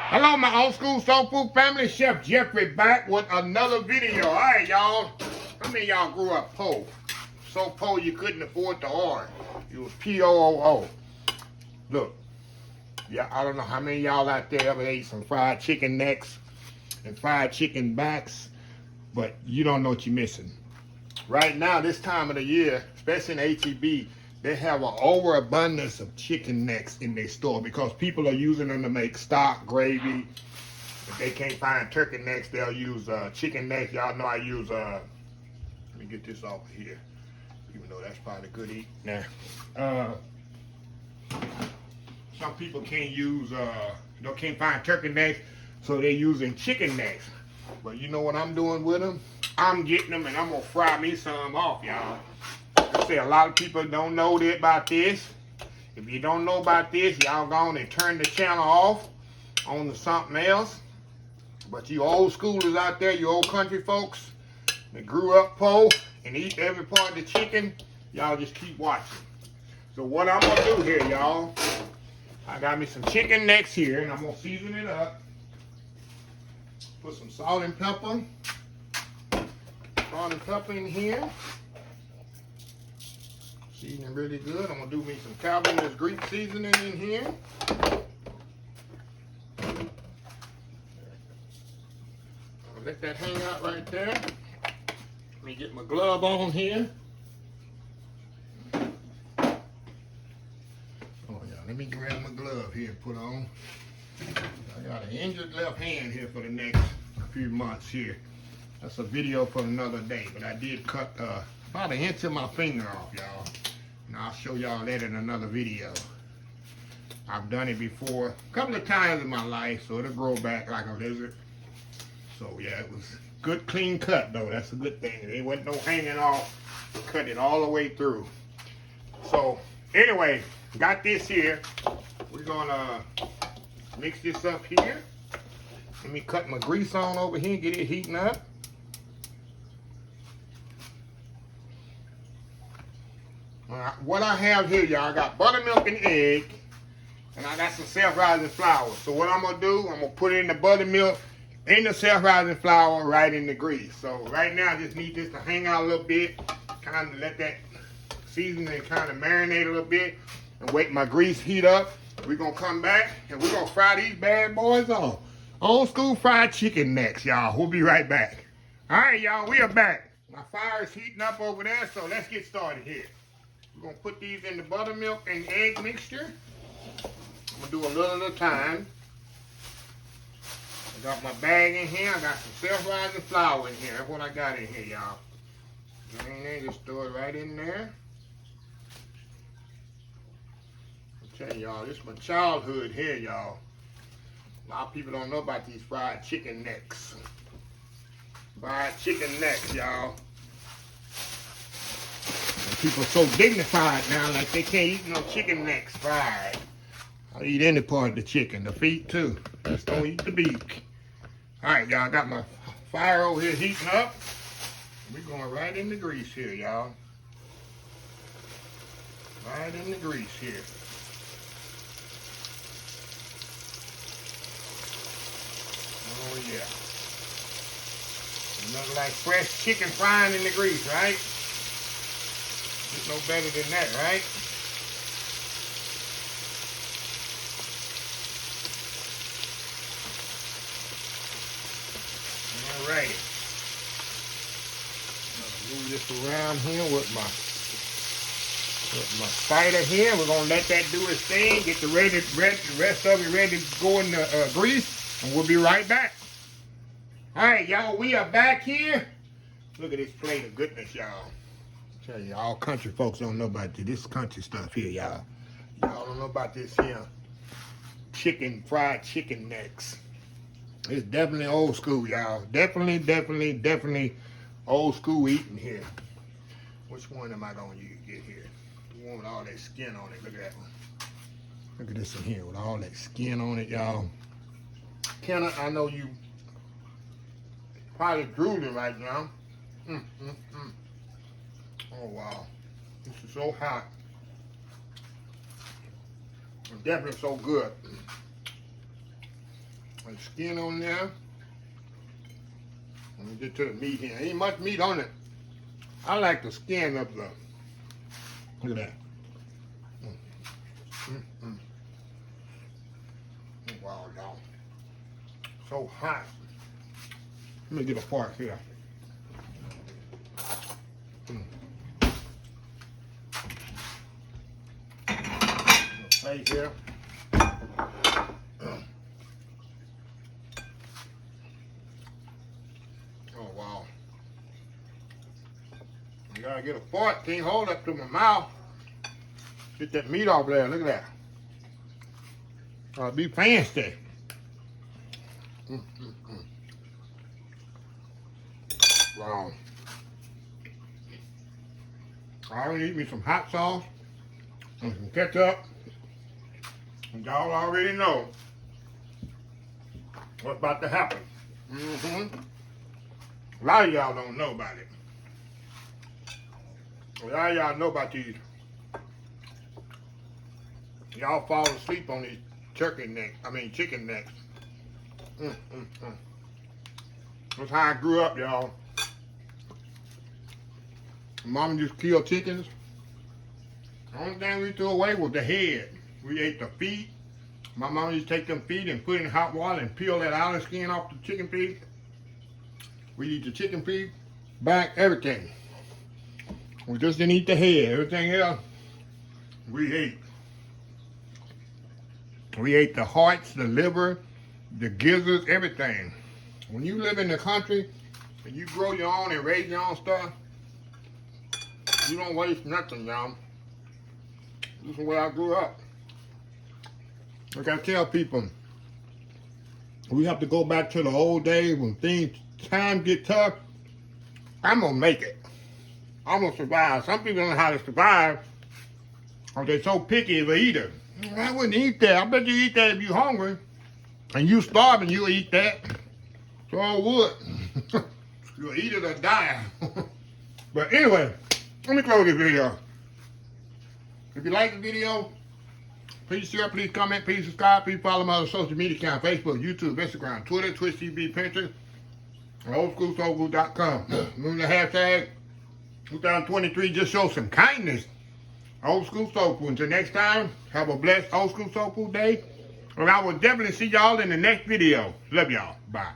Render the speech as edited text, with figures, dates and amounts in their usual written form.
Hello, my old school soul food family. Chef Jeffrey back with another video. All right, y'all. How many of y'all grew up poor? So poor you couldn't afford the oil. You was P-O-O-O. Look, yeah, I don't know how many of y'all out there ever ate some fried chicken necks and fried chicken backs, but you don't know what you're missing. Right now, this time of the year, especially in H-E-B, they have an overabundance of chicken necks in their store because people are using them to make stock, gravy. If they can't find turkey necks, they'll use chicken necks. Y'all know I use, let me get this off of here, even though that's probably good eat. Now, some people can't use, can't find turkey necks, so they're using chicken necks. But you know what I'm doing with them? I'm getting them and I'm gonna fry me some off, y'all. I say a lot of people don't know about this. If you don't know about this, y'all go on and turn the channel off on to something else. But you old schoolers out there, you old country folks that grew up poor and eat every part of the chicken, y'all just keep watching. So what I'm gonna do here, y'all, I got me some chicken necks here and I'm gonna season it up. Put some salt and pepper. Salt and pepper in here. Seasoning really good. I'm gonna do me some Calvinist Greek seasoning in here. I'll let that hang out right there. Let me get my glove on here. Oh yeah, let me grab my glove here and put on. I got an injured left hand here for the next few months here. That's a video for another day, but I did cut about an inch of my finger off, y'all. And I'll show y'all that in another video. I've done it before a couple of times in my life, so it'll grow back like a lizard. So yeah, it was good clean cut though. That's a good thing. There wasn't no hanging off. Cut it all the way through. So anyway, got this here. We're gonna mix this up here. Let me cut my grease on over here and get it heating up. What I have here, y'all, I got buttermilk and egg, and I got some self-rising flour. So what I'm gonna do, I'm gonna put in the buttermilk and the self-rising flour right in the grease. So right now, I just need this to hang out a little bit, kind of let that seasoning kind of marinate a little bit, and wait my grease heat up. We're gonna come back and we're gonna fry these bad boys on. Old school fried chicken necks, y'all. We'll be right back. All right, y'all, we are back. My fire is heating up over there, so let's get started here. We're gonna put these in the buttermilk and egg mixture. I'm gonna do a little at a time. I got my bag in here. I got some self-rising flour in here. That's what I got in here, y'all. And then just throw it right in there. I'm telling y'all, this is my childhood here, y'all. A lot of people don't know about these fried chicken necks. Fried chicken necks, y'all. People so dignified now, like they can't eat no chicken necks fried. I'll eat any part of the chicken, the feet too. Just don't eat the beak. All right, y'all, got my fire over here heating up. We're going right in the grease here, y'all. Right in the grease here. Oh yeah. Nothing like fresh chicken frying in the grease, right? It's no better than that, right? All right. Move this around here with my spider here. We're gonna let that do its thing. Get the rest of it ready to go in the grease, and we'll be right back. All right, y'all, we are back here. Look at this plate of goodness, y'all. Tell you, all country folks don't know about this country stuff here, y'all. Y'all don't know about this here fried chicken necks. It's definitely old school, y'all. Definitely old school eating here. Which one am I gonna get here? The one with all that skin on it. Look at that one. Look at this in here with all that skin on it, y'all. Kenneth, I know you probably drooling right now. Oh wow, this is so hot. Definitely so good. And skin on there. Let me get to the meat here. Ain't much meat on it. I like the skin of the. Look at that. Wow, y'all. So hot. Let me get a fork here. Plate here. Oh wow. You gotta get a fork, can't hold up to my mouth. Get that meat off there, look at that. Be fancy. Wow. I already eat me some hot sauce and some ketchup. And y'all already know what's about to happen. A lot of y'all don't know about it. A lot of y'all know about these. Y'all fall asleep on these chicken necks. That's how I grew up, y'all. Mama just killed chickens. The only thing we threw away was the head. We ate the feet. My mama used to take them feet and put it in hot water and peel that outer skin off the chicken feet. We eat the chicken feet, back, everything. We just didn't eat the head. Everything else, we ate. We ate the hearts, the liver, the gizzards, everything. When you live in the country and you grow your own and raise your own stuff, you don't waste nothing, y'all. This is the way I grew up. Like I tell people, we have to go back to the old days when times get tough. I'm gonna make it. I'm gonna survive. Some people don't know how to survive, or they're so picky as an eater. I wouldn't eat that. I bet you eat that if you're hungry. And you starving, you'll eat that. So I would. You'll eat it or die. But anyway, let me close this video. If you like the video, please share, please comment, please subscribe, please follow my other social media accounts, Facebook, YouTube, Instagram, Twitter, Twitch TV, Pinterest, and oldschoolsoulfood.com. Remember the hashtag 2023, just show some kindness. Old School Soul Food. Until next time, have a blessed Old School Soul Food day. And I will definitely see y'all in the next video. Love y'all. Bye.